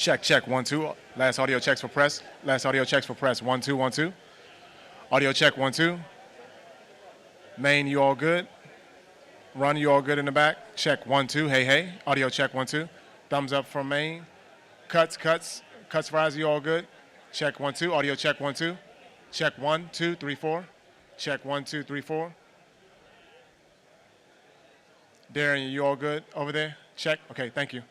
Check, check, 1, 2. Last audio checks for press. Last audio checks for press. 1, 2, 1, 2. Audio check, 1, 2. Main, you all good? Run, you all good in the back? Check, 1, 2. Hey, hey. Audio check, 1, 2. Thumbs up from main. Cuts, cuts. Cuts, fries, you all good? Check, 1, 2. Audio check, 1, 2. Check, 1, 2, 3, 4. Check, 1, 2, 3, 4. Darren, you all good over there? Check. Okay, thank you.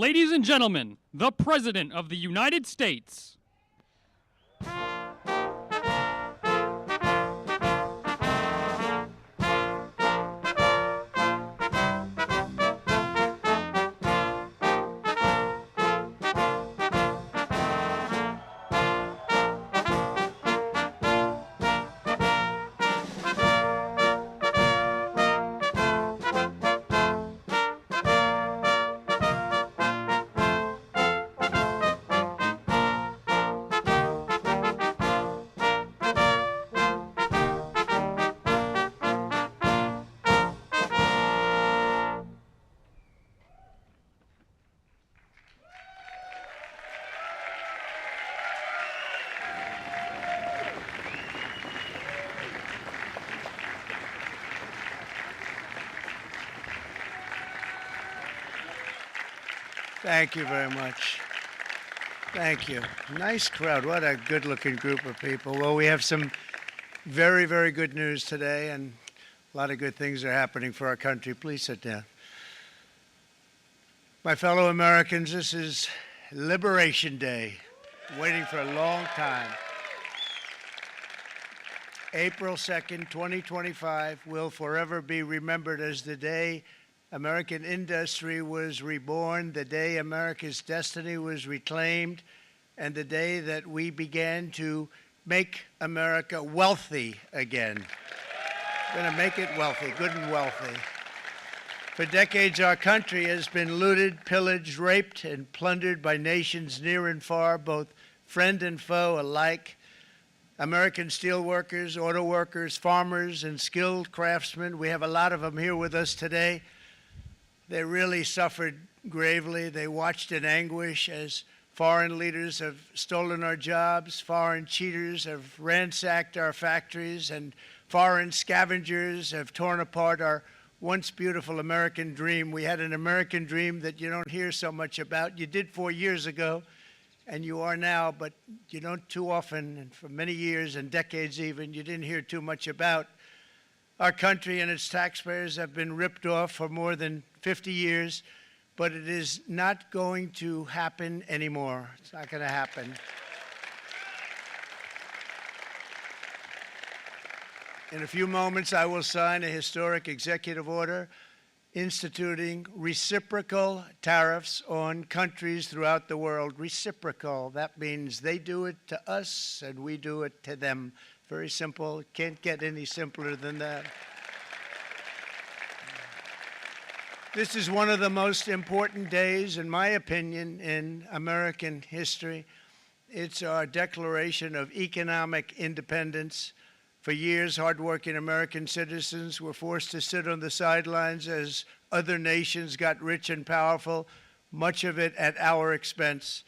Ladies and gentlemen, the President of the United States. Thank you very much. Thank you. Nice crowd. What a good-looking group of people. Well, we have some very, very good news today, and a lot of good things are happening for our country. Please sit down. My fellow Americans, this is Liberation Day. Waiting for a long time. April 2nd, 2025 will forever be remembered as the day American industry was reborn, the day America's destiny was reclaimed, and the day that we began to make America wealthy again. We're going to make it wealthy, good and wealthy. For decades, our country has been looted, pillaged, raped, and plundered by nations near and far, both friend and foe alike. American steel workers, auto workers, farmers, and skilled craftsmen, we have a lot of them here with us today. They really suffered gravely. They watched in anguish as foreign leaders have stolen our jobs, foreign cheaters have ransacked our factories, and foreign scavengers have torn apart our once beautiful American dream. We had an American dream that you don't hear so much about. You did 4 years ago, and you are now, but you don't too often, and for many years and decades even, you didn't hear too much about. Our country and its taxpayers have been ripped off for more than 50 years, but it is not going to happen anymore. It's not going to happen. In a few moments, I will sign a historic executive order instituting reciprocal tariffs on countries throughout the world. Reciprocal, that means they do it to us and we do it to them. Very simple. Can't get any simpler than that. This is one of the most important days, in my opinion, in American history. It's our declaration of economic independence. For years, hardworking American citizens were forced to sit on the sidelines as other nations got rich and powerful, much of it at our expense.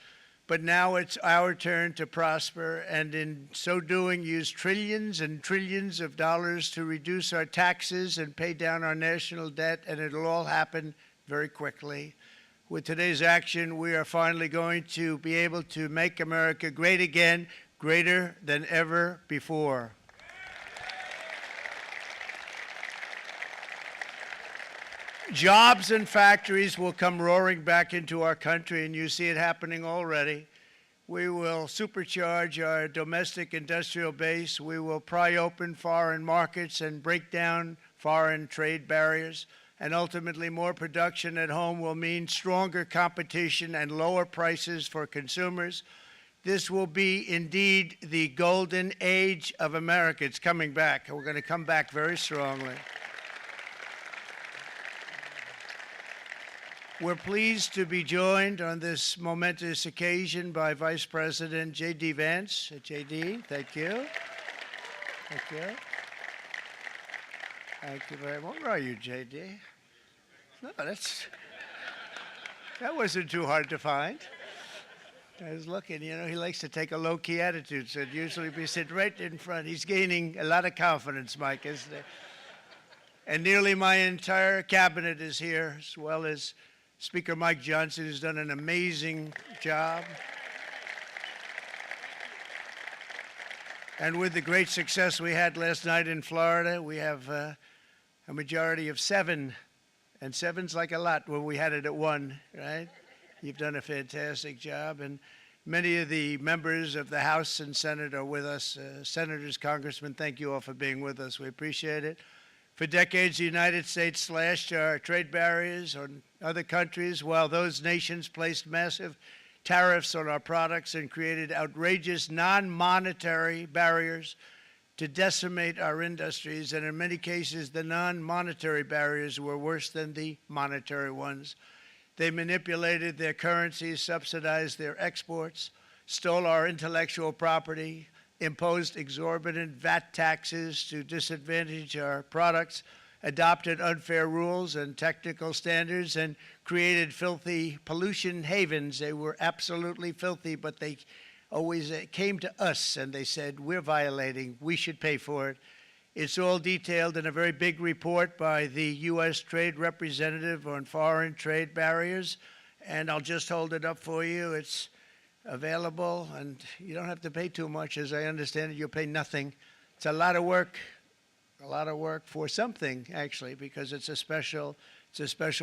But now it's our turn to prosper, and in so doing, use trillions and trillions of dollars to reduce our taxes and pay down our national debt, and it'll all happen very quickly. With today's action, we are finally going to be able to make America great again, greater than ever before. Jobs and factories will come roaring back into our country, and you see it happening already. We will supercharge our domestic industrial base. We will pry open foreign markets and break down foreign trade barriers. And ultimately, more production at home will mean stronger competition and lower prices for consumers. This will be indeed the golden age of America. It's coming back. We're going to come back very strongly. We're pleased to be joined on this momentous occasion by Vice President J.D. Vance. J.D., thank you. Thank you. Thank you very much. Where are you, J.D.? No, that wasn't too hard to find. I was looking, you know, he likes to take a low-key attitude, so it'd usually be sitting right in front. He's gaining a lot of confidence, Mike, isn't he? And nearly my entire cabinet is here, as well as Speaker Mike Johnson, who's done an amazing job. And with the great success we had last night in Florida, we have a majority of 7. And 7's like a lot when we had it at 1, right? You've done a fantastic job, and many of the members of the House and Senate are with us. Senators, congressmen, thank you all for being with us. We appreciate it. For decades, the United States slashed our trade barriers on other countries, while those nations placed massive tariffs on our products and created outrageous non-monetary barriers to decimate our industries. And in many cases, the non-monetary barriers were worse than the monetary ones. They manipulated their currencies, subsidized their exports, stole our intellectual property, imposed exorbitant VAT taxes to disadvantage our products, adopted unfair rules and technical standards, and created filthy pollution havens. They were absolutely filthy, but they always came to us and they said, we're violating, we should pay for it. It's all detailed in a very big report by the U.S. Trade Representative on foreign trade barriers, and I'll just hold it up for you. It's available, and you don't have to pay too much. As I understand it, you'll pay nothing. It's a lot of work for something, actually, because it's a special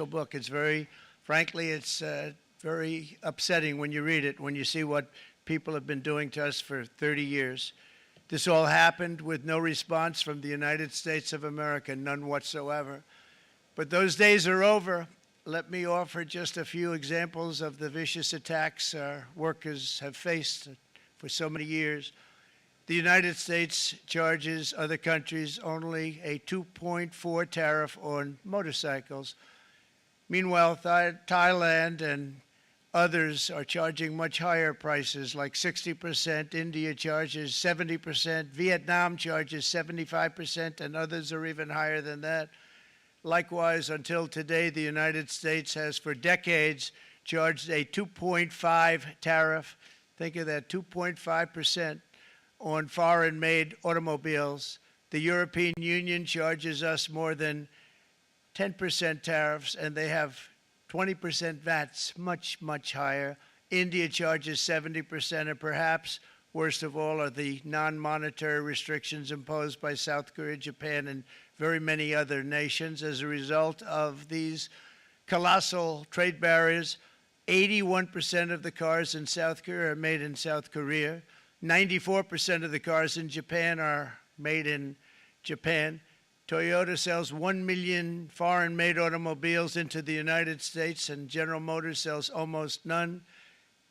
book. It's very, frankly, it's very upsetting when you read it, when you see what people have been doing to us for 30 years. This all happened with no response from the United States of America, none whatsoever. But those days are over. Let me offer just a few examples of the vicious attacks our workers have faced for so many years. The United States charges other countries only a 2.4 tariff on motorcycles. Meanwhile, Thailand and others are charging much higher prices, like 60%. India charges 70%. Vietnam charges 75%, and others are even higher than that. Likewise, until today, the United States has for decades charged a 2.5 tariff. Think of that, 2.5% on foreign-made automobiles. The European Union charges us more than 10% tariffs, and they have 20% VATs, much, much higher. India charges 70%, and perhaps worst of all are the non-monetary restrictions imposed by South Korea, Japan, and very many other nations. As a result of these colossal trade barriers, 81% of the cars in South Korea are made in South Korea. 94% of the cars in Japan are made in Japan. Toyota sells 1 million foreign-made automobiles into the United States, and General Motors sells almost none.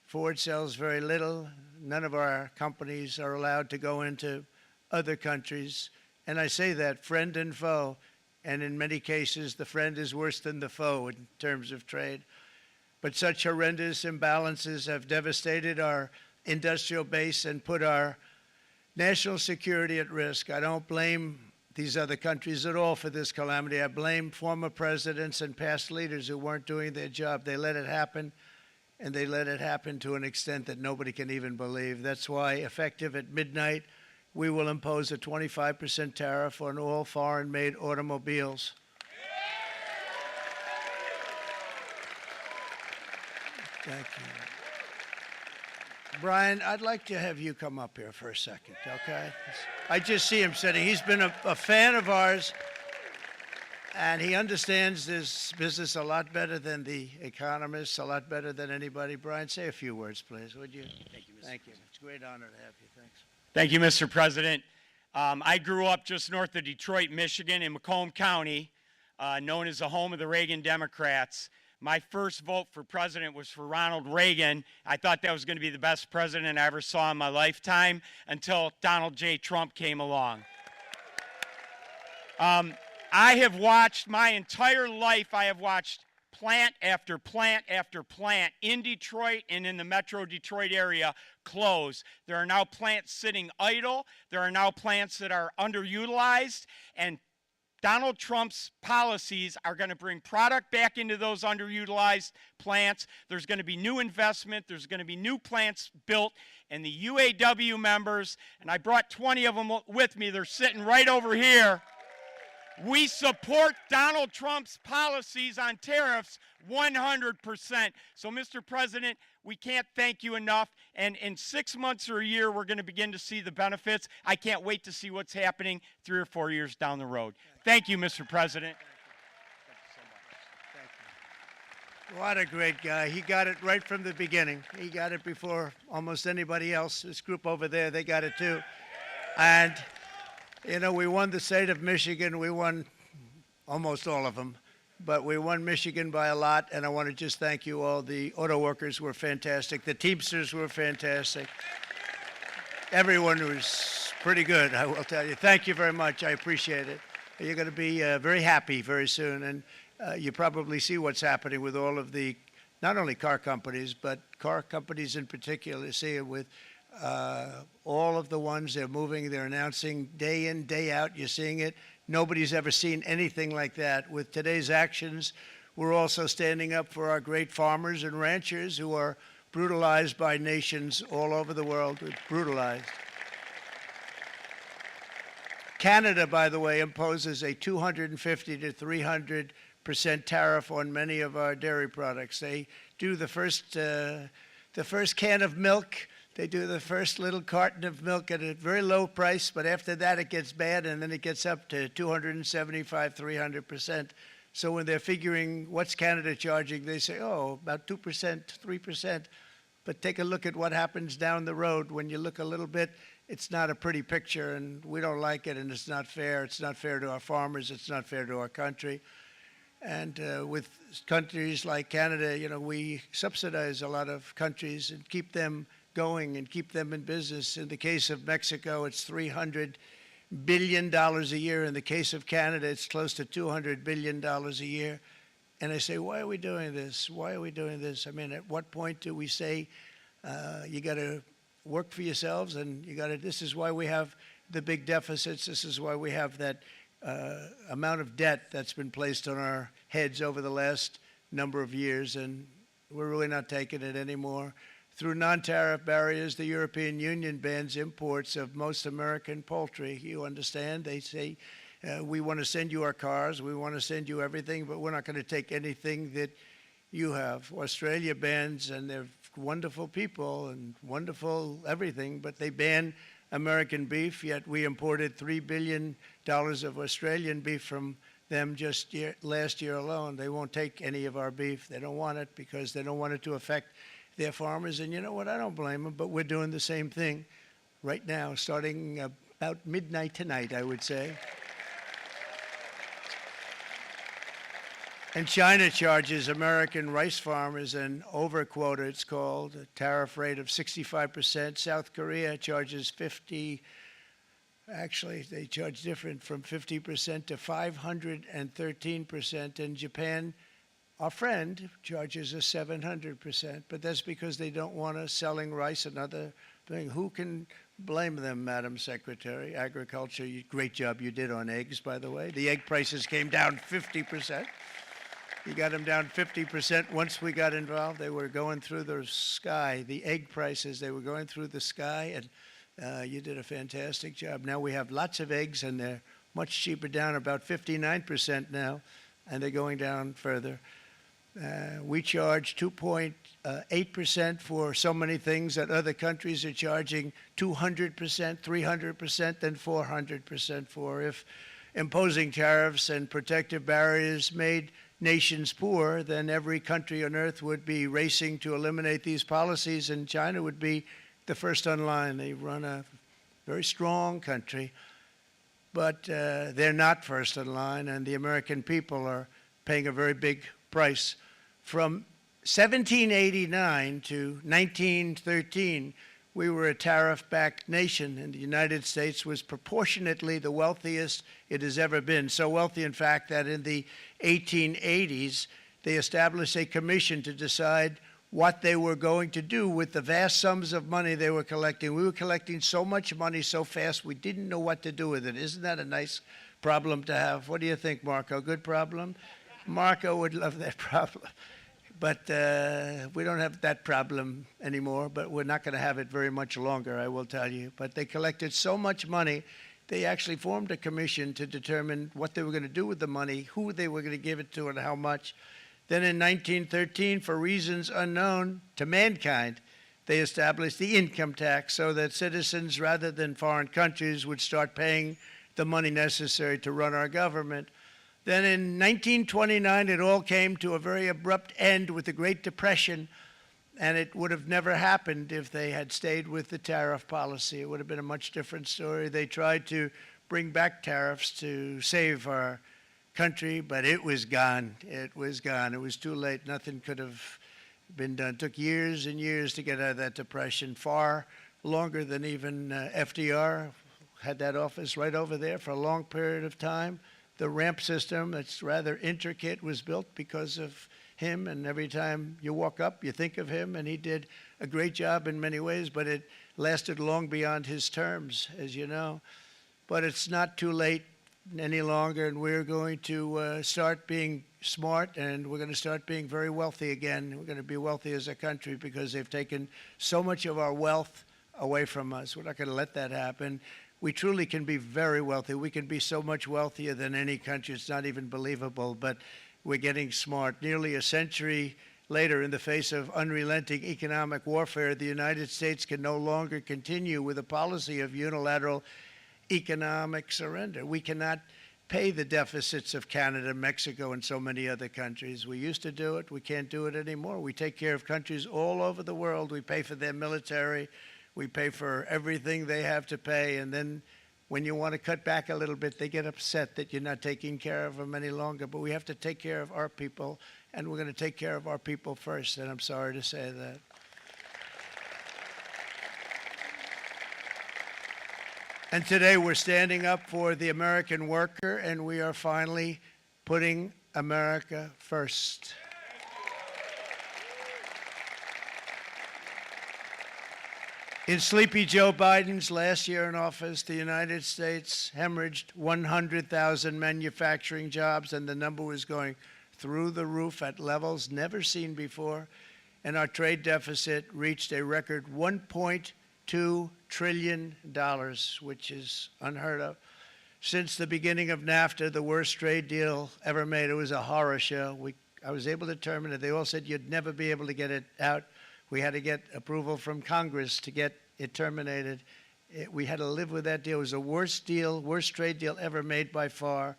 Ford sells very little. None of our companies are allowed to go into other countries. And I say that, friend and foe, and in many cases, the friend is worse than the foe in terms of trade. But such horrendous imbalances have devastated our industrial base and put our national security at risk. I don't blame these other countries at all for this calamity. I blame former presidents and past leaders who weren't doing their job. They let it happen, and they let it happen to an extent that nobody can even believe. That's why, effective at midnight, we will impose a 25% tariff on all foreign-made automobiles. Thank you. Brian, I'd like to have you come up here for a second, okay? I just see him sitting. He's been a fan of ours, and he understands this business a lot better than the economists, a lot better than anybody. Brian, say a few words, please, would you? Thank you, Mr. Thank you. President. It's a great honor to have you. Thanks. Thank you, Mr. President. I grew up just north of Detroit, Michigan, in Macomb County, known as the home of the Reagan Democrats. My first vote for president was for Ronald Reagan. I thought that was going to be the best president I ever saw in my lifetime until Donald J. Trump came along. I have watched my entire life, I have watched plant after plant after plant in Detroit and in the metro Detroit area close. There are now plants sitting idle. There are now plants that are underutilized, and Donald Trump's policies are going to bring product back into those underutilized plants. There's going to be new investment. There's going to be new plants built. And the UAW members, and I brought 20 of them with me, they're sitting right over here. We support Donald Trump's policies on tariffs 100%. So, Mr. President, we can't thank you enough. And in 6 months or a year, we're going to begin to see the benefits. I can't wait to see what's happening 3 or 4 years down the road. Thank you, Mr. President. Thank you so much. Thank you. What a great guy. He got it right from the beginning. He got it before almost anybody else. This group over there, they got it too. And, you know, we won the state of Michigan. We won almost all of them. But we won Michigan by a lot, and I want to just thank you all. The auto workers were fantastic. The Teamsters were fantastic. Everyone was pretty good, I will tell you. Thank you very much. I appreciate it. You're going to be very happy very soon, and you probably see what's happening with all of the, not only car companies, but car companies in particular. You see it with all of the ones they're moving, they're announcing day in, day out. You're seeing it. Nobody's ever seen anything like that. With today's actions, we're also standing up for our great farmers and ranchers who are brutalized by nations all over the world. Brutalized. Canada, by the way, imposes a 250 to 300% tariff on many of our dairy products. They do the first can of milk. They do the first little carton of milk at a very low price, but after that it gets bad, and then it gets up to 275, 300%. So when they're figuring what's Canada charging, they say, oh, about 2%, 3%. But take a look at what happens down the road. When you look a little bit, it's not a pretty picture, and we don't like it, and it's not fair. It's not fair to our farmers. It's not fair to our country. And with countries like Canada, you know, we subsidize a lot of countries and keep them going and keep them in business. In the case of Mexico, it's $300 billion a year. In the case of Canada, it's close to $200 billion a year. And I say, why are we doing this? Why are we doing this? I mean, at what point do we say, you got to work for yourselves, and you got to, this is why we have the big deficits. This is why we have that amount of debt that's been placed on our heads over the last number of years, and we're really not taking it anymore. Through non-tariff barriers, the European Union bans imports of most American poultry. You understand? They say, we want to send you our cars, we want to send you everything, but we're not going to take anything that you have. Australia bans, and they're wonderful people and wonderful everything, but they ban American beef, yet we imported $3 billion of Australian beef from them just last year alone. They won't take any of our beef. They don't want it because they don't want it to affect their farmers. And you know what? I don't blame them, but we're doing the same thing right now, starting about midnight tonight, I would say. And China charges American rice farmers an overquota, it's called, a tariff rate of 65%. South Korea charges 50%. Actually, they charge different, from 50% to 513%. And Japan, our friend, charges us 700%. But that's because they don't want us selling rice, another thing. Who can blame them, Madam Secretary? Agriculture, great job you did on eggs, by the way. The egg prices came down 50%. You got them down 50%. Once we got involved, they were going through the sky. The egg prices, they were going through the sky, and you did a fantastic job. Now we have lots of eggs, and they're much cheaper, down about 59% now, and they're going down further. We charge 2.8% for so many things that other countries are charging 200%, 300%, and 400% for. If imposing tariffs and protective barriers made nations poor, then every country on earth would be racing to eliminate these policies, and China would be the first on line. They run a very strong country, but they're not first in line, and the American people are paying a very big price. From 1789 to 1913, we were a tariff-backed nation, and the United States was proportionately the wealthiest it has ever been. So wealthy, in fact, that in the 1880s, they established a commission to decide what they were going to do with the vast sums of money they were collecting. We were collecting so much money so fast, we didn't know what to do with it. Isn't that a nice problem to have? What do you think, Marco? Good problem? Marco would love that problem. But we don't have that problem anymore, but we're not going to have it very much longer, I will tell you. But they collected so much money, they actually formed a commission to determine what they were going to do with the money, who they were going to give it to, and how much. Then in 1913, for reasons unknown to mankind, they established the income tax so that citizens, rather than foreign countries, would start paying the money necessary to run our government. Then in 1929, it all came to a very abrupt end with the Great Depression, and it would have never happened if they had stayed with the tariff policy. It would have been a much different story. They tried to bring back tariffs to save our country, but it was gone. It was gone. It was too late. Nothing could have been done. It took years and years to get out of that depression, far longer than even FDR had that office right over there for a long period of time. The ramp system, that's rather intricate, was built because of him, and every time you walk up, you think of him, and he did a great job in many ways, but it lasted long beyond his terms, as you know. But it's not too late any longer, and we're going to start being smart, and we're going to start being very wealthy again. We're going to be wealthy as a country because they've taken so much of our wealth away from us. We're not going to let that happen. We truly can be very wealthy. We can be so much wealthier than any country. It's not even believable, but we're getting smart. Nearly a century later, in the face of unrelenting economic warfare, the United States can no longer continue with a policy of unilateral economic surrender. We cannot pay the deficits of Canada, Mexico, and so many other countries. We used to do it. We can't do it anymore. We take care of countries all over the world. We pay for their military. We pay for everything they have to pay, and then when you want to cut back a little bit, they get upset that you're not taking care of them any longer. But we have to take care of our people, and we're going to take care of our people first, and I'm sorry to say that. And today we're standing up for the American worker, and we are finally putting America first. In Sleepy Joe Biden's last year in office, the United States hemorrhaged 100,000 manufacturing jobs, and the number was going through the roof at levels never seen before. And our trade deficit reached a record $1.2 trillion, which is unheard of. Since the beginning of NAFTA, the worst trade deal ever made, it was a horror show. I was able to terminate it. They all said you'd never be able to get it out. We had to get approval from Congress to get it terminated. We had to live with that deal. It was the worst trade deal ever made by far.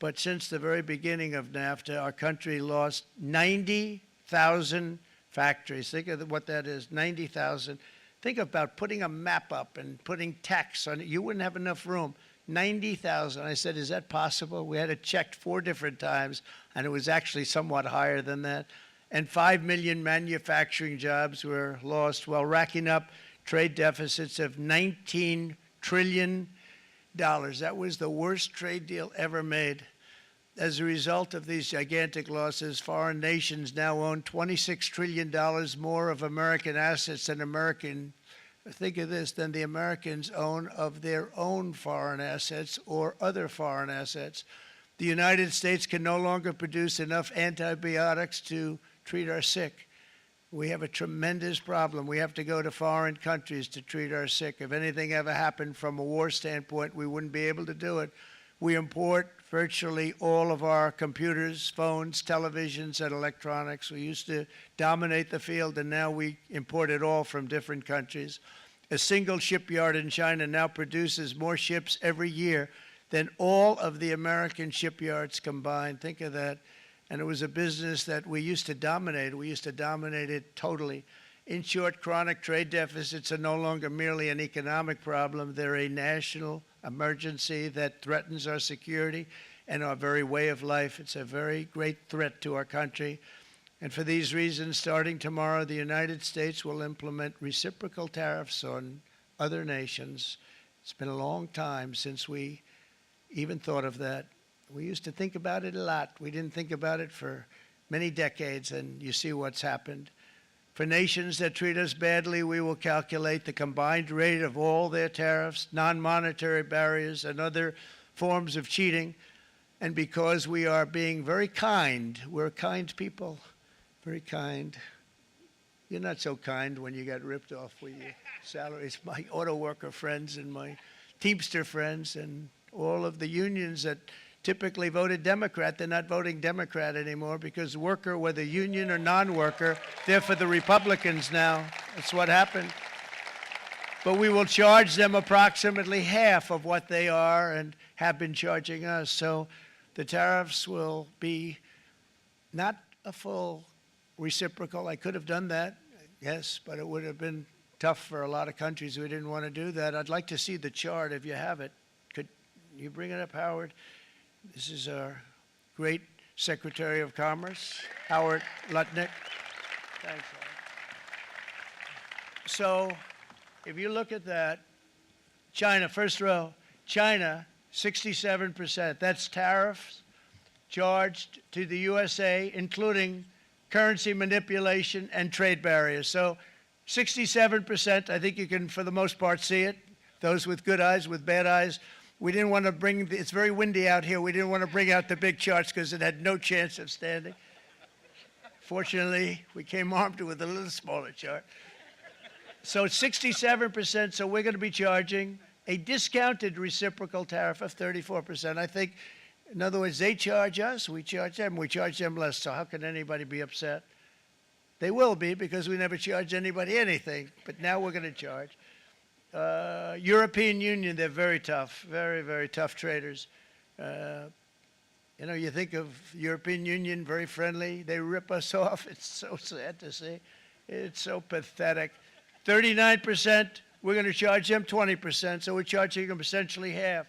But since the very beginning of NAFTA, our country lost 90,000 factories. Think of what that is, 90,000. Think about putting a map up and putting tax on it. You wouldn't have enough room. 90,000. I said, is that possible? We had it checked 4 different times, and it was actually somewhat higher than that. And 5 million manufacturing jobs were lost while racking up trade deficits of $19 trillion. That was the worst trade deal ever made. As a result of these gigantic losses, foreign nations now own $26 trillion more of American assets than think of this, than the Americans own of their own foreign assets or other foreign assets. The United States can no longer produce enough antibiotics to treat our sick. We have a tremendous problem. We have to go to foreign countries to treat our sick. If anything ever happened from a war standpoint, we wouldn't be able to do it. We import virtually all of our computers, phones, televisions, and electronics. We used to dominate the field, and now we import it all from different countries. A single shipyard in China now produces more ships every year than all of the American shipyards combined. Think of that. And it was a business that we used to dominate. We used to dominate it totally. In short, chronic trade deficits are no longer merely an economic problem. They're a national emergency that threatens our security and our very way of life. It's a very great threat to our country. And for these reasons, starting tomorrow, the United States will implement reciprocal tariffs on other nations. It's been a long time since we even thought of that. We used to think about it a lot. We didn't think about it for many decades, and you see what's happened. For nations that treat us badly, we will calculate the combined rate of all their tariffs, non-monetary barriers, and other forms of cheating. And because we are being very kind, we're kind people, very kind. You're not so kind when you got ripped off with your salaries. My auto worker friends and my Teamster friends and all of the unions that typically voted Democrat, they're not voting Democrat anymore because worker, whether union or non-worker, they're for the Republicans now. That's what happened. But we will charge them approximately half of what they are and have been charging us. So The tariffs will be not a full reciprocal. I could have done that, yes, but it would have been tough for a lot of countries. We didn't want to do that. I'd like to see the chart if you have it. Could you bring it up, Howard? This is our great Secretary of Commerce, Howard Lutnick. Thanks, Howard. So if you look at that, China, first row, China, 67%. That's tariffs charged to the USA, including currency manipulation and trade barriers. So 67%, I think you can, for the most part, see it. Those with good eyes, with bad eyes. We didn't want to bring, it's very windy out here. We didn't want to bring out the big charts because it had no chance of standing. Fortunately, we came armed with a little smaller chart. So it's 67%, so we're going to be charging a discounted reciprocal tariff of 34%. I think, in other words, they charge us, we charge them less. So how can anybody be upset? They will be, because we never charge anybody anything, but now we're going to charge. European Union, they're very tough, very, very tough traders. You know, you think of European Union, very friendly. They rip us off. It's so sad to see. It's so pathetic. 39%, we're going to charge them 20%, so we're charging them essentially half.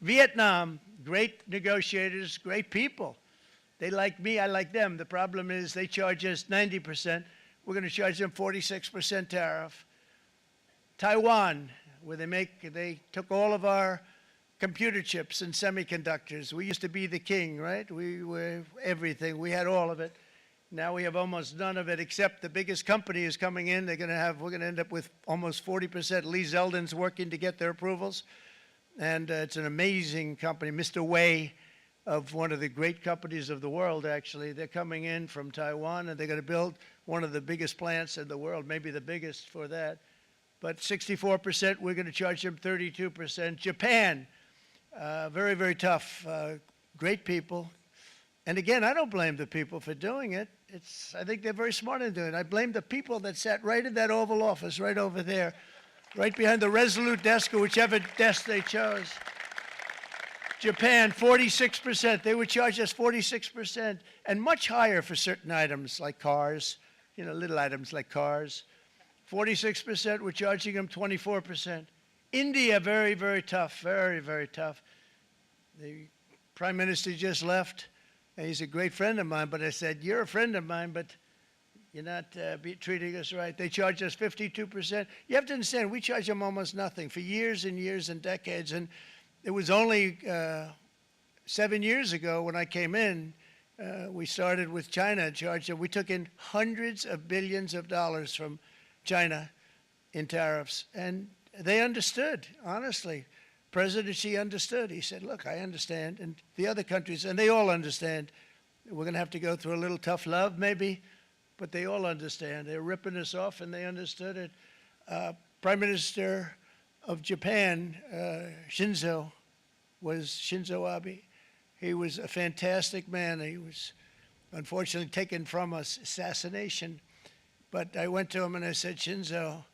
Vietnam, great negotiators, great people. They like me, I like them. The problem is they charge us 90%. We're going to charge them 46% tariff. Taiwan, where they took all of our computer chips and semiconductors. We used to be the king, right? We were everything. We had all of it. Now we have almost none of it, except the biggest company is coming in. We're going to end up with almost 40%. Lee Zeldin's working to get their approvals. And it's an amazing company. Mr. Wei, of one of the great companies of the world, actually, they're coming in from Taiwan, and they're going to build one of the biggest plants in the world, maybe the biggest for that. But 64%, we're going to charge them 32%. Japan, very, very tough, great people. And again, I don't blame the people for doing it. I think they're very smart in doing it. I blame the people that sat right in that Oval Office, right over there, right behind the Resolute desk or whichever desk they chose. Japan, 46%. They would charge us 46%, and much higher for certain items like cars, you know, little items like cars. 46%, we're charging them 24%. India, very, very tough, very, very tough. The Prime Minister just left, and he's a great friend of mine, but I said, you're a friend of mine, but you're not treating us right. They charge us 52%. You have to understand, we charge them almost nothing for years and years and decades, and it was only 7 years ago when I came in, we started with China charge. We took in hundreds of billions of dollars from China in tariffs, and they understood, honestly. President Xi understood. He said, look, I understand, and the other countries, and they all understand. We're going to have to go through a little tough love, maybe, but they all understand. They're ripping us off, and they understood it. Prime Minister of Japan, Shinzo Abe. He was a fantastic man. He was unfortunately taken from us, assassination. But I went to him and I said, Shinzo,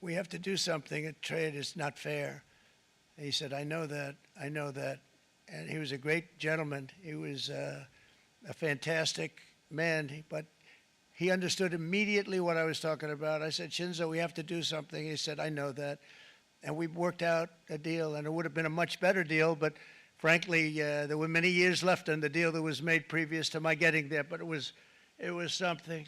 we have to do something. A trade is not fair. And he said, I know that, I know that. And he was a great gentleman. He was a fantastic man, but he understood immediately what I was talking about. I said, Shinzo, we have to do something. He said, I know that. And we worked out a deal, and it would have been a much better deal, but frankly, there were many years left on the deal that was made previous to my getting there, but it was something.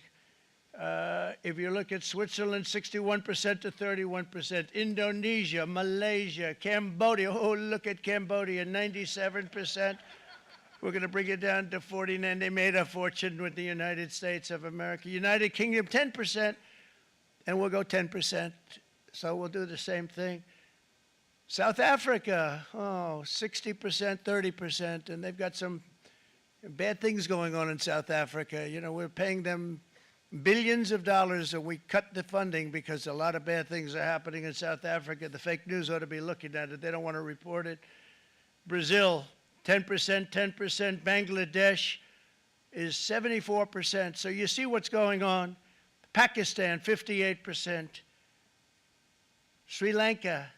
If you look at Switzerland, 61% to 31%. Indonesia, Malaysia, Cambodia. Oh, look at Cambodia, 97%. We're going to bring it down to 49%. They made a fortune with the United States of America. United Kingdom, 10%, and we'll go 10%. So we'll do the same thing. South Africa, 60%, 30%, and they've got some bad things going on in South Africa. You know, we're paying them billions of dollars, and we cut the funding because a lot of bad things are happening in South Africa. The fake news ought to be looking at it. They don't want to report it. Brazil, 10%, 10%. Bangladesh is 74%. So you see what's going on. Pakistan, 58%. Sri Lanka,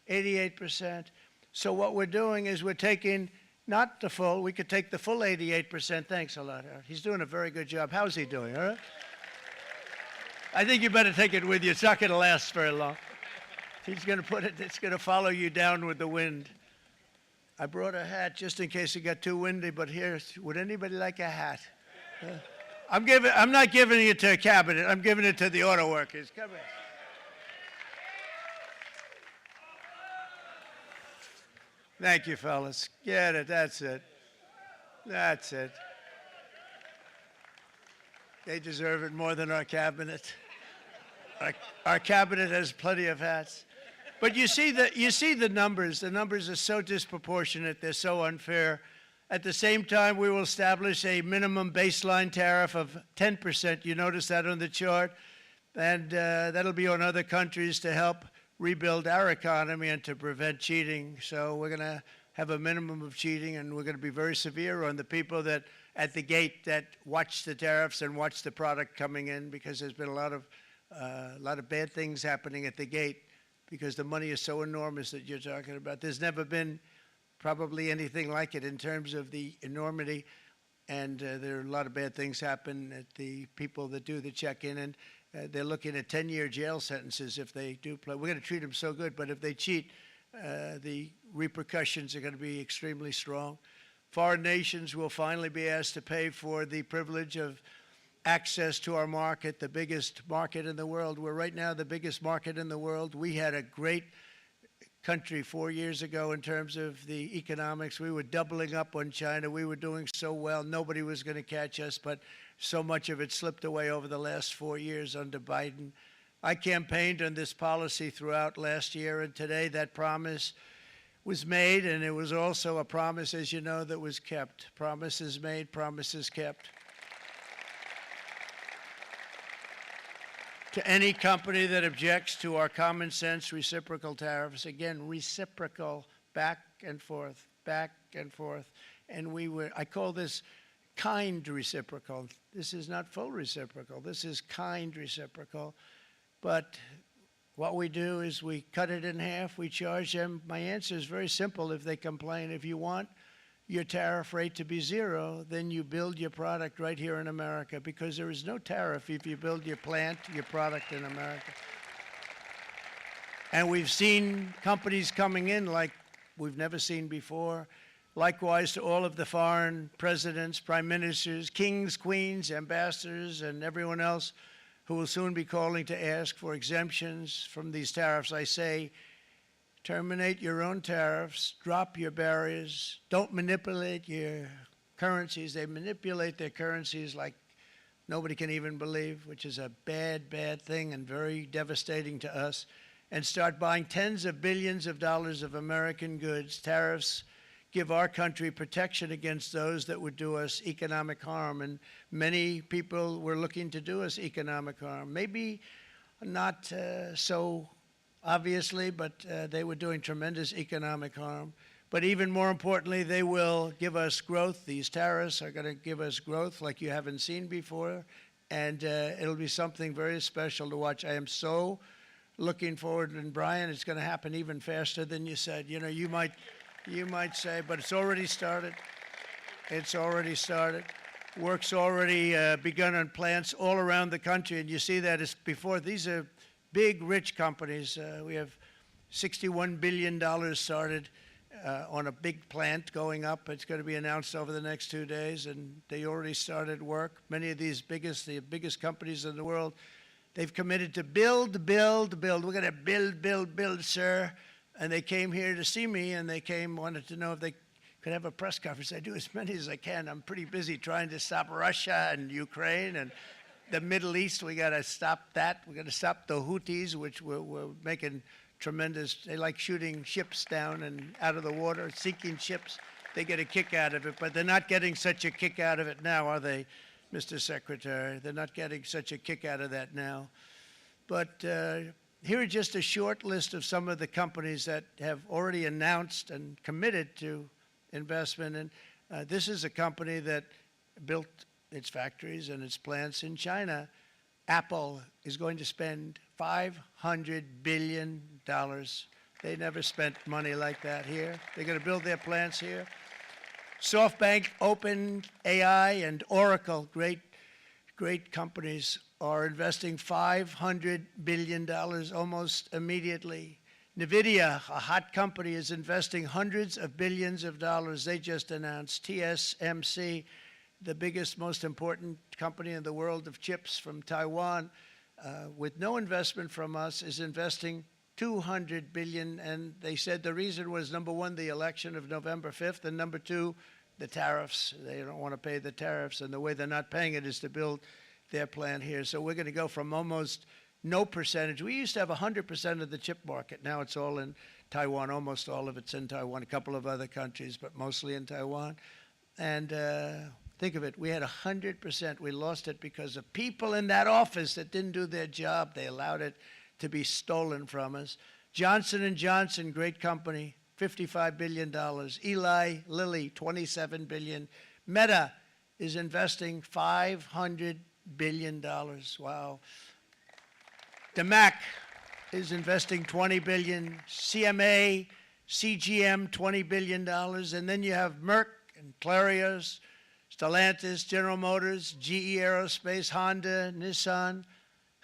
88%. So what we're doing is we're taking Not the full. We could take the full 88%. Thanks a lot, Art. He's doing a very good job. How's he doing, all right? I think you better take it with you. It's not going to last very long. He's going to put it, it's going to follow you down with the wind. I brought a hat just in case it got too windy, but here, would anybody like a hat? I'm not giving it to a cabinet. I'm giving it to the auto workers. Come here. Thank you, fellas. Get it. That's it. That's it. They deserve it more than our cabinet. Our cabinet has plenty of hats. But you see the numbers. The numbers are so disproportionate. They're so unfair. At the same time, we will establish a minimum baseline tariff of 10%. You notice that on the chart? And that'll be on other countries to help rebuild our economy and to prevent cheating. So we're going to have a minimum of cheating, and we're going to be very severe on the people that at the gate that watch the tariffs and watch the product coming in, because there's been a lot of bad things happening at the gate because the money is so enormous that you're talking about. There's never been probably anything like it in terms of the enormity, and there are a lot of bad things happen at the people that do the check-in, and they're looking at 10-year jail sentences if they do play. We're going to treat them so good, but if they cheat, the repercussions are going to be extremely strong. Foreign nations will finally be asked to pay for the privilege of access to our market, the biggest market in the world. We're right now the biggest market in the world. We had a great country 4 years ago in terms of the economics. We were doubling up on China. We were doing so well. Nobody was going to catch us, but so much of it slipped away over the last 4 years under Biden. I campaigned on this policy throughout last year, and today that promise was made, and it was also a promise, as you know, that was kept. Promises made, promises kept. To any company that objects to our common sense reciprocal tariffs, again, reciprocal, back and forth, back and forth. And I call this kind reciprocal. This is not full reciprocal. This is kind reciprocal. But what we do is we cut it in half. We charge them. My answer is very simple if they complain. If you want your tariff rate to be zero, then you build your product right here in America, because there is no tariff if you build your plant, your product in America. And we've seen companies coming in like we've never seen before. Likewise to all of the foreign presidents, prime ministers, kings, queens, ambassadors, and everyone else who will soon be calling to ask for exemptions from these tariffs, I say, terminate your own tariffs, drop your barriers, don't manipulate your currencies. They manipulate their currencies like nobody can even believe, which is a bad, bad thing and very devastating to us, and start buying tens of billions of dollars of American goods. Tariffs give our country protection against those that would do us economic harm, and many people were looking to do us economic harm. Maybe not so obviously, but they were doing tremendous economic harm. But even more importantly, they will give us growth. These tariffs are going to give us growth like you haven't seen before, and it'll be something very special to watch. I am so looking forward, and Brian, it's going to happen even faster than you said. You know, you might say, but it's already started. It's already started. Work's already begun on plants all around the country, and you see that as before. These are big, rich companies. We have $61 billion started on a big plant going up. It's going to be announced over the next 2 days, and they already started work. Many of these the biggest companies in the world, they've committed to build, build, build. We're going to build, build, build, sir. And they came here to see me, and they wanted to know if they could have a press conference. I do as many as I can. I'm pretty busy trying to stop Russia and Ukraine and the Middle East. We got to stop that. We got to stop the Houthis, which we're making tremendous. They like shooting ships down and out of the water, sinking ships. They get a kick out of it, but they're not getting such a kick out of it now, are they, Mr. Secretary? They're not getting such a kick out of that now. But here are just a short list of some of the companies that have already announced and committed to investment. And this is a company that built its factories and its plants in China. Apple is going to spend $500 billion. They never spent money like that here. They're going to build their plants here. SoftBank, OpenAI, and Oracle, great companies, are investing $500 billion almost immediately. NVIDIA, a hot company, is investing hundreds of billions of dollars. They just announced. TSMC, the biggest, most important company in the world of chips from Taiwan, with no investment from us, is investing $200 billion. And they said the reason was, number one, the election of November 5th, and number two, the tariffs. They don't want to pay the tariffs, and the way they're not paying it is to build their plant here. So we're going to go from almost no percentage. We used to have 100% of the chip market. Now it's all in Taiwan. Almost all of it's in Taiwan, a couple of other countries, but mostly in Taiwan. And think of it, we had 100%. We lost it because of people in that office that didn't do their job. They allowed it to be stolen from us. Johnson & Johnson, great company, $55 billion. Eli Lilly, $27 billion. Meta is investing $500 billion. Wow. DeMac is investing $20 billion. CMA, CGM, $20 billion. And then you have Merck and Clarios, Stellantis, General Motors, GE Aerospace, Honda, Nissan,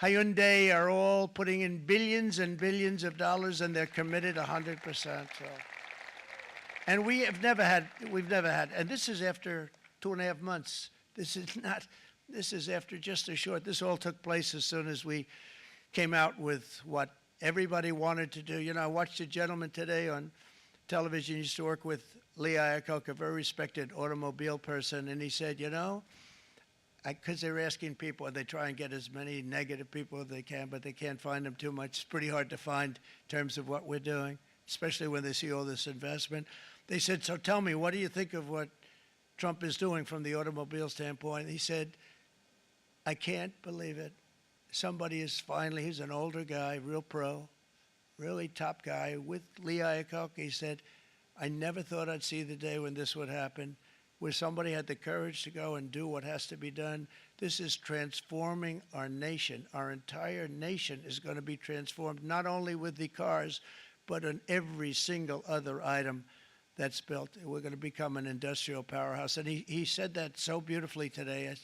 Hyundai are all putting in billions and billions of dollars, and they're committed 100%. So. And we've never had, and this is after 2.5 months. This is after just a short, this all took place as soon as we came out with what everybody wanted to do. You know, I watched a gentleman today on television, used to work with Lee Iacocca, a very respected automobile person, and he said, you know, because they were asking people, and they try and get as many negative people as they can, but they can't find them too much. It's pretty hard to find in terms of what we're doing, especially when they see all this investment. They said, so tell me, what do you think of what Trump is doing from the automobile standpoint? He said, I can't believe it. Somebody is finally, he's an older guy, real pro, really top guy, with Lee Iacocca. He said, I never thought I'd see the day when this would happen, where somebody had the courage to go and do what has to be done. This is transforming our nation. Our entire nation is going to be transformed, not only with the cars, but on every single other item that's built. We're going to become an industrial powerhouse. And he said that so beautifully today. In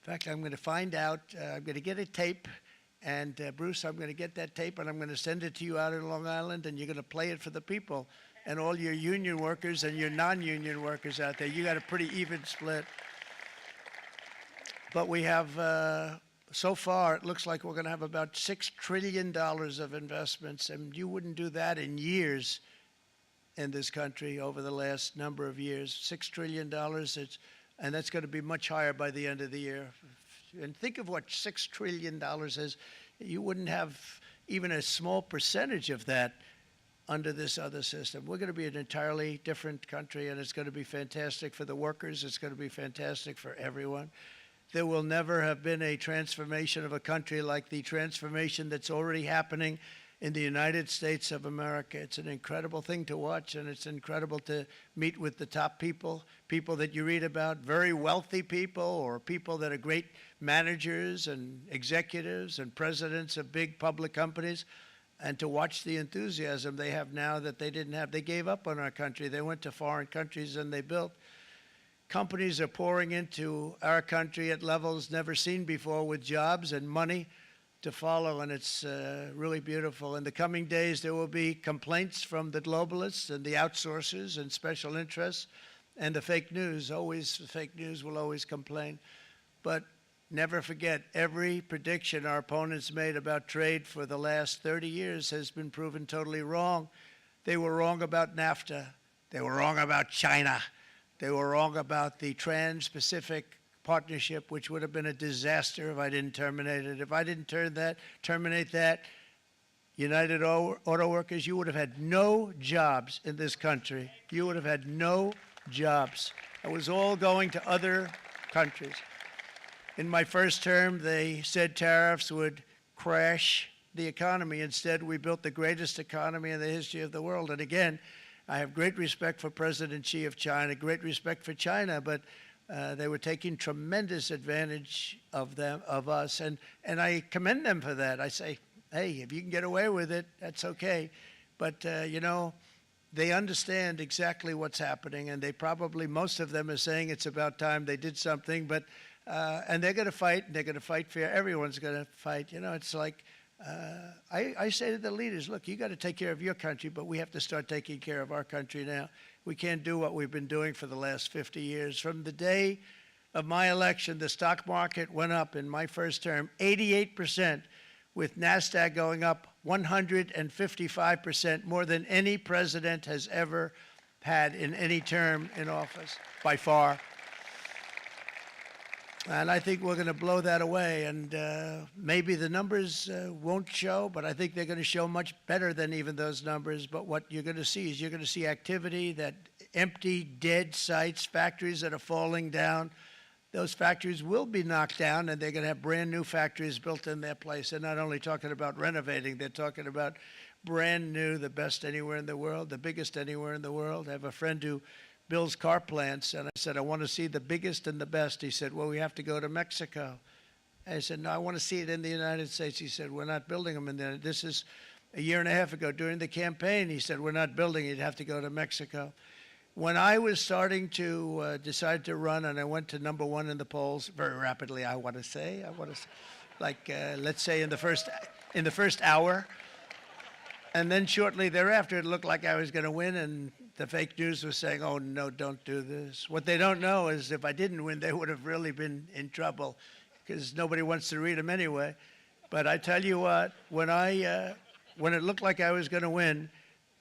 fact, I'm going to find out, I'm going to get a tape, and Bruce, I'm going to get that tape, and I'm going to send it to you out in Long Island, and you're going to play it for the people. And all your union workers and your non-union workers out there, you got a pretty even split. But we have, so far, it looks like we're going to have about $6 trillion of investments, and you wouldn't do that in years in this country over the last number of years. $6 trillion, and that's going to be much higher by the end of the year. And think of what $6 trillion is. You wouldn't have even a small percentage of that under this other system. We're going to be an entirely different country, and it's going to be fantastic for the workers. It's going to be fantastic for everyone. There will never have been a transformation of a country like the transformation that's already happening in the United States of America. It's an incredible thing to watch, and it's incredible to meet with the top people, people that you read about, very wealthy people, or people that are great managers and executives and presidents of big public companies, and to watch the enthusiasm they have now that they didn't have. They gave up on our country. They went to foreign countries and they built. Companies are pouring into our country at levels never seen before, with jobs and money to follow, and it's really beautiful. In the coming days, there will be complaints from the globalists and the outsourcers and special interests and the fake news. Always, the fake news will always complain. But never forget, every prediction our opponents made about trade for the last 30 years has been proven totally wrong. They were wrong about NAFTA. They were wrong about China. They were wrong about the Trans-Pacific Partnership, which would have been a disaster if I didn't terminate it. If I didn't terminate that, United Auto Workers, you would have had no jobs in this country. You would have had no jobs. It was all going to other countries. In my first term, they said tariffs would crash the economy. Instead, we built the greatest economy in the history of the world. And again, I have great respect for President Xi of China, great respect for China, but they were taking tremendous advantage of us, and I commend them for that. I say, hey, if you can get away with it, that's okay. But, you know, they understand exactly what's happening, and they probably, most of them are saying it's about time they did something, but, and they're going to fight, and they're going to fight fair. Everyone's going to fight. You know, it's like, I say to the leaders, look, you got to take care of your country, but we have to start taking care of our country now. We can't do what we've been doing for the last 50 years. From the day of my election, the stock market went up in my first term 88%, with NASDAQ going up 155%, more than any president has ever had in any term in office, by far. And I think we're going to blow that away. And maybe the numbers won't show, but I think they're going to show much better than even those numbers. But what you're going to see is you're going to see activity, that empty, dead sites, factories that are falling down. Those factories will be knocked down, and they're going to have brand new factories built in their place. They're not only talking about renovating, they're talking about brand new, the best anywhere in the world, the biggest anywhere in the world. I have a friend who builds car plants, and I said, I want to see the biggest and the best. He said, well, we have to go to Mexico. I said, no, I want to see it in the United States. He said, we're not building them in there. This is a year and a half ago during the campaign. He said, we're not building it. You'd have to go to Mexico. When I was starting to decide to run, and I went to #1 in the polls very rapidly, I want to say, like let's say in the first hour, and then shortly thereafter, it looked like I was going to win, and the fake news was saying, "Oh no, don't do this." What they don't know is if I didn't win, they would have really been in trouble, because nobody wants to read them anyway. But I tell you what, when it looked like I was going to win,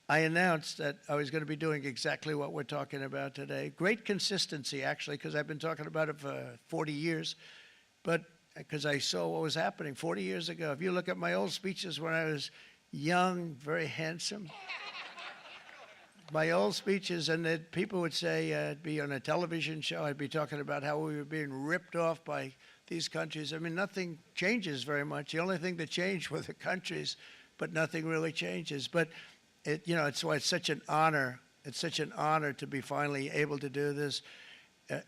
I announced that I was going to be doing exactly what we're talking about today. Great consistency, actually, because I've been talking about it for 40 years, but because I saw what was happening 40 years ago. If you look at my old speeches when I was young, very handsome, my old speeches, and that people would say, I'd be on a television show, I'd be talking about how we were being ripped off by these countries. I mean, nothing changes very much. The only thing that changed were the countries, but nothing really changes. But it's why it's such an honor. It's such an honor to be finally able to do this.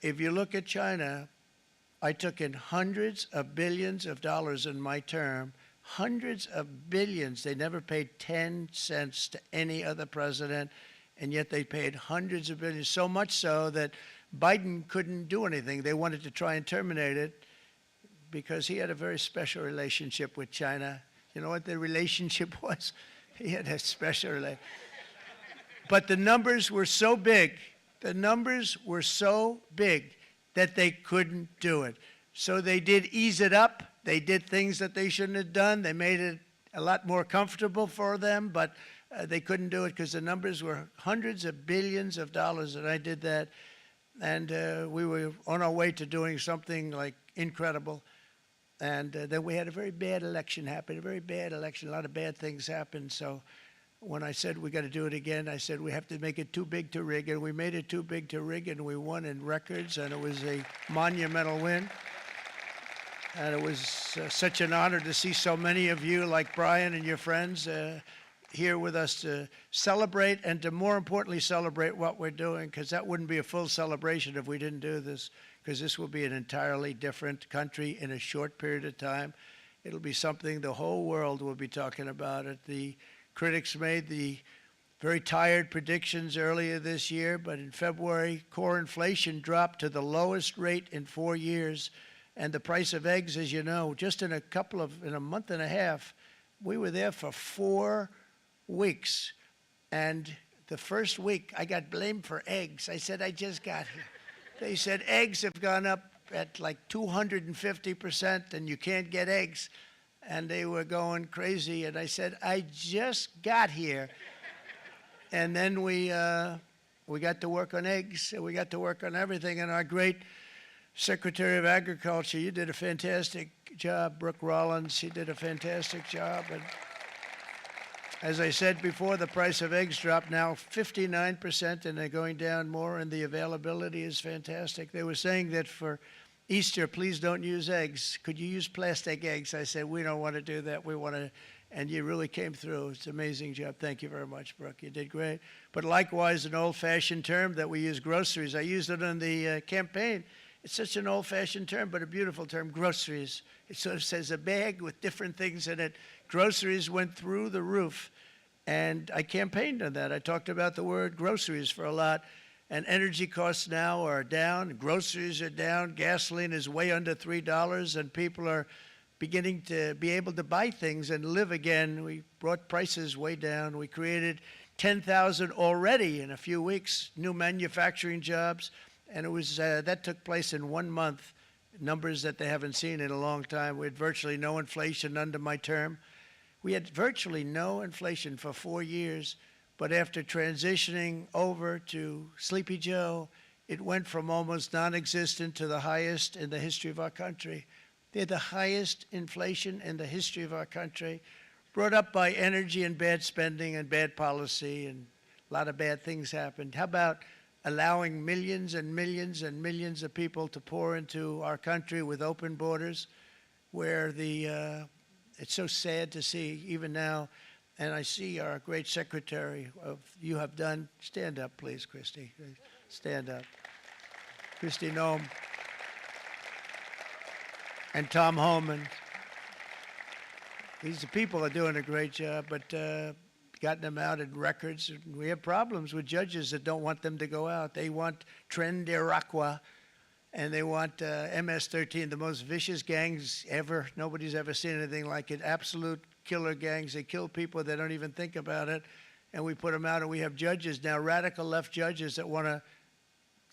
If you look at China, I took in hundreds of billions of dollars in my term, hundreds of billions. They never paid 10 cents to any other president, and yet they paid hundreds of billions, so much so that Biden couldn't do anything. They wanted to try and terminate it because he had a very special relationship with China. You know what the relationship was? He had a special relationship. But the numbers were so big, that they couldn't do it. So they did ease it up. They did things that they shouldn't have done. They made it a lot more comfortable for them, but they couldn't do it because the numbers were hundreds of billions of dollars, and I did that. And we were on our way to doing something like incredible. And then we had a very bad election happen, a very bad election. A lot of bad things happened. So when I said we got to do it again, I said we have to make it too big to rig. And we made it too big to rig, and we won in records. And it was a monumental win. And it was such an honor to see so many of you, like Brian and your friends, here with us to celebrate, and to more importantly celebrate what we're doing, because that wouldn't be a full celebration if we didn't do this, because this will be an entirely different country in a short period of time. It'll be something the whole world will be talking about it. The critics made the very tired predictions earlier this year, but in February, core inflation dropped to the lowest rate in 4 years, and the price of eggs, as you know, just in a month and a half, we were there for 4 weeks, and the first week I got blamed for eggs. I said, I just got here. They said eggs have gone up at like 250%, and you can't get eggs. And they were going crazy. And I said, I just got here. And then we got to work on eggs, and we got to work on everything. And our great Secretary of Agriculture, you did a fantastic job. Brooke Rollins, she did a fantastic job. And as I said before, the price of eggs dropped now 59%, and they're going down more, and the availability is fantastic. They were saying that for Easter, please don't use eggs. Could you use plastic eggs? I said, we don't want to do that. We want to, and you really came through. It's an amazing job. Thank you very much, Brooke. You did great. But likewise, an old-fashioned term that we use, groceries. I used it in the campaign. It's such an old-fashioned term, but a beautiful term, groceries. It sort of says a bag with different things in it. Groceries went through the roof. And I campaigned on that. I talked about the word groceries for a lot. And energy costs now are down, groceries are down, gasoline is way under $3, and people are beginning to be able to buy things and live again. We brought prices way down. We created 10,000 already in a few weeks, new manufacturing jobs, and it was that took place in 1 month, numbers that they haven't seen in a long time. We had virtually no inflation under my term. We had virtually no inflation for 4 years, but after transitioning over to Sleepy Joe, it went from almost non-existent to the highest in the history of our country. They had the highest inflation in the history of our country, brought up by energy and bad spending and bad policy, and a lot of bad things happened. How about allowing millions and millions and millions of people to pour into our country with open borders, where it's so sad to see even now, and I see our great secretary you have done. Stand up, please, Christy. Stand up. Christy Noem and Tom Homan. These people are doing a great job, but gotten them out in records. We have problems with judges that don't want them to go out. They want Tren de Aragua, and they want MS-13, the most vicious gangs ever. Nobody's ever seen anything like it. Absolute killer gangs. They kill people. They don't even think about it. And we put them out, and we have judges now, radical left judges that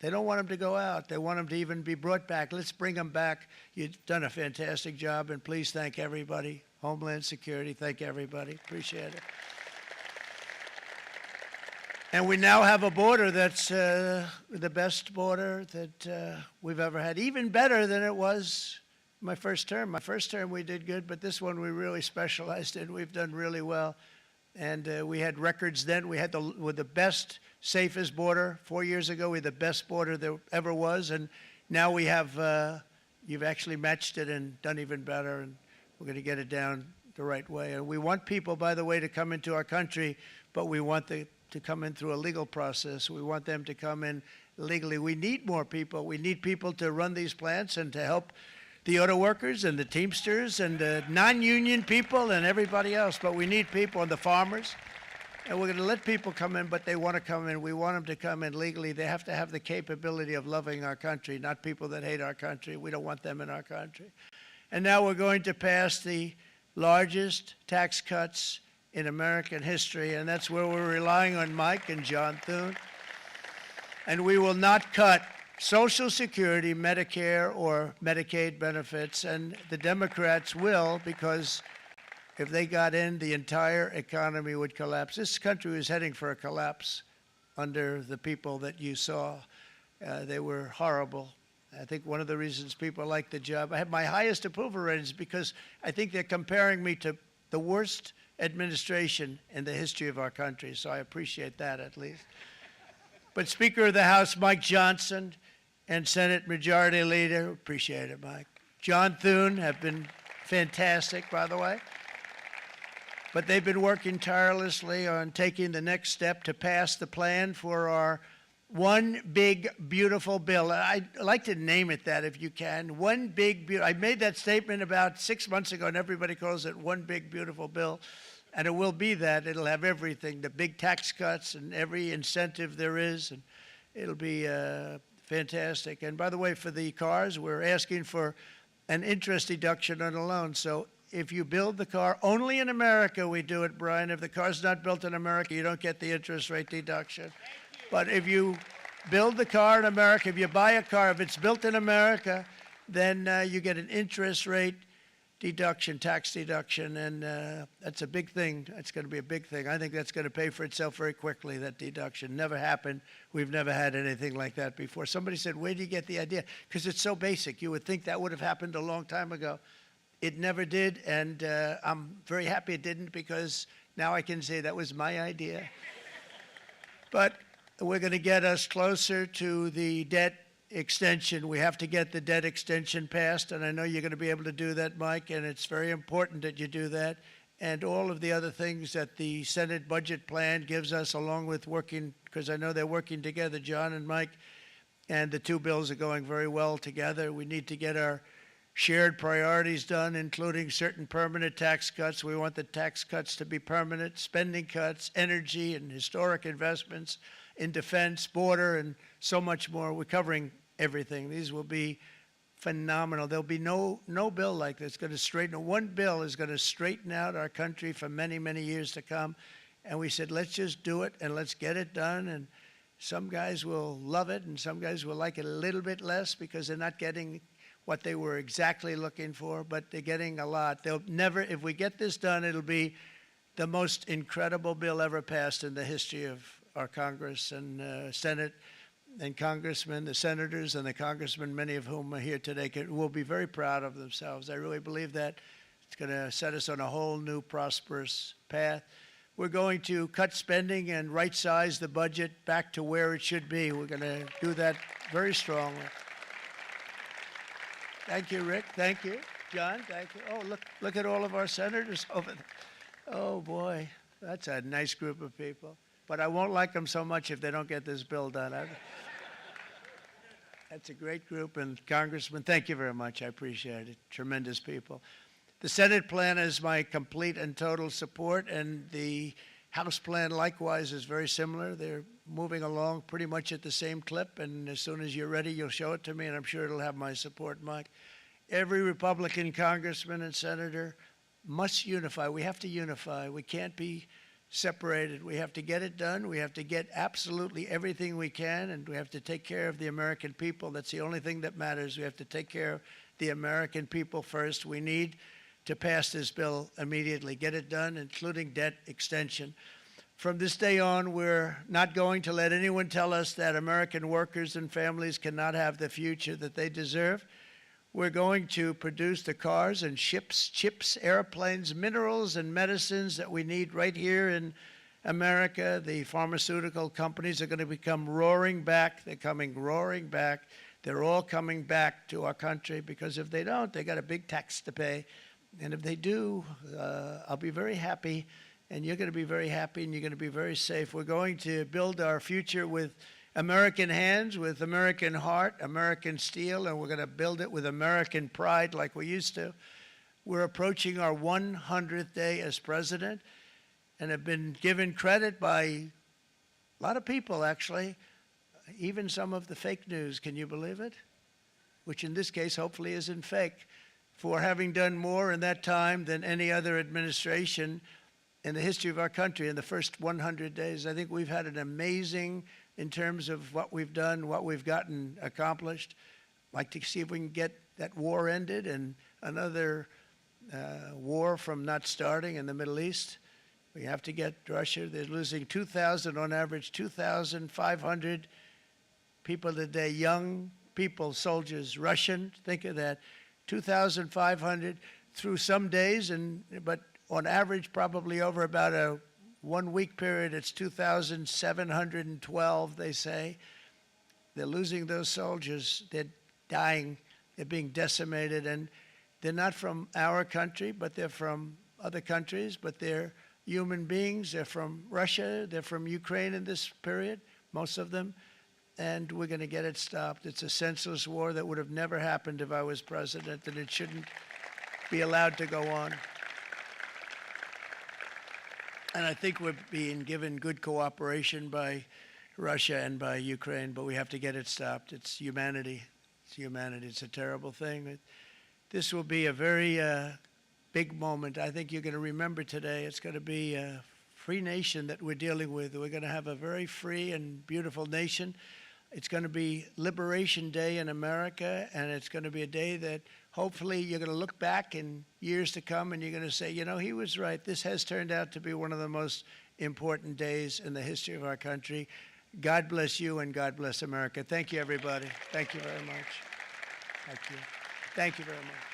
they don't want them to go out. They want them to even be brought back. Let's bring them back. You've done a fantastic job, and please thank everybody. Homeland Security, thank everybody. Appreciate it. And we now have a border that's the best border that we've ever had, even better than it was my first term. My first term we did good, but this one we really specialized in. We've done really well. And we had records then. We had the best, safest border. 4 years ago, we had the best border there ever was. And now we have, you've actually matched it and done even better. And we're going to get it down the right way. And we want people, by the way, to come into our country, but we want to come in through a legal process. We want them to come in legally. We need more people. We need people to run these plants and to help the auto workers and the Teamsters and the non-union people and everybody else. But we need people and the farmers. And we're going to let people come in, but they want to come in. We want them to come in legally. They have to have the capability of loving our country, not people that hate our country. We don't want them in our country. And now we're going to pass the largest tax cuts in American history, and that's where we're relying on Mike and John Thune. And we will not cut Social Security, Medicare, or Medicaid benefits, and the Democrats will, because if they got in, the entire economy would collapse. This country was heading for a collapse under the people that you saw. They were horrible. I think one of the reasons people like the job, I have my highest approval ratings because I think they're comparing me to the worst administration in the history of our country, so I appreciate that at least. But Speaker of the House Mike Johnson and Senate Majority Leader, appreciate it, Mike. John Thune have been fantastic, by the way. But they've been working tirelessly on taking the next step to pass the plan for our one big, beautiful bill. I'd like to name it that if you can. One big, beautiful. I made that statement about 6 months ago, and everybody calls it one big, beautiful bill. And it will be that. It'll have everything, the big tax cuts and every incentive there is. And it'll be fantastic. And by the way, for the cars, we're asking for an interest deduction on a loan. So if you build the car, only in America we do it, Brian. If the car's not built in America, you don't get the interest rate deduction. But if you build the car in America, if you buy a car, if it's built in America, then you get an interest rate deduction, tax deduction, and that's a big thing. It's going to be a big thing. I think that's going to pay for itself very quickly, that deduction. Never happened. We've never had anything like that before. Somebody said, where do you get the idea? Because it's so basic. You would think that would have happened a long time ago. It never did, and I'm very happy it didn't because now I can say that was my idea. But we're going to get us closer to the debt extension. We have to get the debt extension passed, and I know you're going to be able to do that, Mike, and it's very important that you do that. And all of the other things that the Senate budget plan gives us, along with working, because I know they're working together, John and Mike, and the two bills are going very well together. We need to get our shared priorities done, including certain permanent tax cuts. We want the tax cuts to be permanent, spending cuts, energy and historic investments in defense, border, and so much more. We're covering everything. These will be phenomenal. There'll be no bill like this going to straighten. One bill is going to straighten out our country for many, many years to come. And we said, let's just do it and let's get it done. And some guys will love it and some guys will like it a little bit less because they're not getting what they were exactly looking for, but they're getting a lot. They'll never, if we get this done, it'll be the most incredible bill ever passed in the history of our Congress and Senate and congressmen, the senators and the congressmen, many of whom are here today, will be very proud of themselves. I really believe that it's going to set us on a whole new prosperous path. We're going to cut spending and right-size the budget back to where it should be. We're going to do that very strongly. Thank you, Rick. Thank you. John, thank you. Oh, look at all of our senators over there. Oh, boy, that's a nice group of people. But I won't like them so much if they don't get this bill done. That's a great group, and Congressman, thank you very much. I appreciate it. Tremendous people. The Senate plan is my complete and total support, and the House plan likewise is very similar. They're moving along pretty much at the same clip, and as soon as you're ready, you'll show it to me, and I'm sure it'll have my support, Mike. Every Republican congressman and senator must unify. We have to unify. We can't be separated. We have to get it done. We have to get absolutely everything we can, and we have to take care of the American people. That's the only thing that matters. We have to take care of the American people first. We need to pass this bill immediately, get it done, including debt extension. From this day on, we're not going to let anyone tell us that American workers and families cannot have the future that they deserve. We're going to produce the cars and ships, chips, airplanes, minerals, and medicines that we need right here in America. The pharmaceutical companies are going to become roaring back. They're coming roaring back. They're all coming back to our country because if they don't, they got a big tax to pay. And if they do, I'll be very happy, and you're going to be very happy, and you're going to be very safe. We're going to build our future with American hands, with American heart, American steel, and we're going to build it with American pride like we used to. We're approaching our 100th day as president and have been given credit by a lot of people, actually, even some of the fake news. Can you believe it? Which in this case hopefully isn't fake, for having done more in that time than any other administration in the history of our country in the first 100 days. I think we've had an amazing in terms of what we've done, what we've gotten accomplished. I'd like to see if we can get that war ended and another war from not starting in the Middle East. We have to get Russia. They're losing 2,000 on average, 2,500 people a day, young people, soldiers, Russian, think of that, 2,500 through some days, but on average probably over about a 1 week period, it's 2,712, they say. They're losing those soldiers. They're dying. They're being decimated. And they're not from our country, but they're from other countries. But they're human beings. They're from Russia. They're from Ukraine in this period, most of them. And we're going to get it stopped. It's a senseless war that would have never happened if I was president, and it shouldn't be allowed to go on. And I think we're being given good cooperation by Russia and by Ukraine, but we have to get it stopped. It's humanity. It's humanity. It's a terrible thing. This will be a very big moment. I think you're going to remember today. It's going to be a free nation that we're dealing with. We're going to have a very free and beautiful nation. It's going to be Liberation Day in America, and it's going to be a day that hopefully you're going to look back in years to come and you're going to say, you know, he was right. This has turned out to be one of the most important days in the history of our country. God bless you and God bless America. Thank you, everybody. Thank you very much. Thank you. Thank you very much.